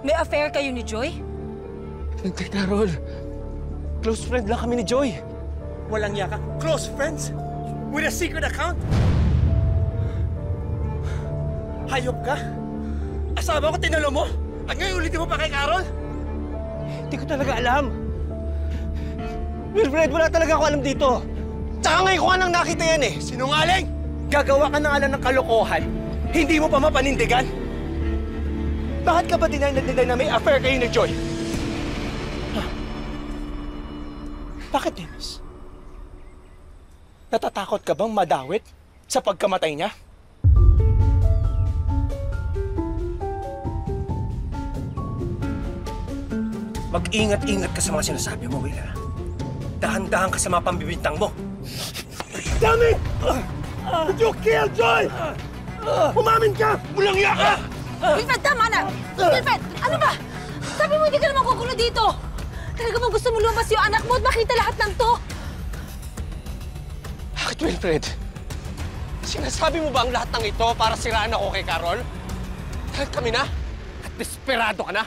May affair kayo ni Joy? Hindi, Carol. Close friend lang kami ni Joy. Walang yaka. Close friends? With a secret account? Hayop ka? Asawa ko tinalo mo? At ngayon ulitin mo pa kay Carol? Hindi ko talaga alam. Wilfred, wala talaga ako alam dito. Tsaka ngayon ko nga nang nakita yan eh. Sinungaling! Gagawa ka ng alam ng kalokohan. Hindi mo pa mapanindigan? Bakit ka ba deny na may affair kayo ni Joy? Huh? Bakit, Dennis? Natatakot ka bang madawit sa pagkamatay niya? Mag-ingat-ingat ka sa mga sinasabi mo, Willa. Dahan-dahan ka sa mga pambibintang mo. Damn it! Did you kill Joy? Umamin ka! Walang iya ka! Wilfred, tama na! Wilfred, ano ba? Sabi mo hindi ka naman kukulo dito! Talaga bang gusto mo lumabas yung anak mo at makita lahat ng to? Bakit, Wilfred? Sinasabi mo ba ang lahat ng ito para siraan ako kay Carol? Dahil kami na? At desperado ka na?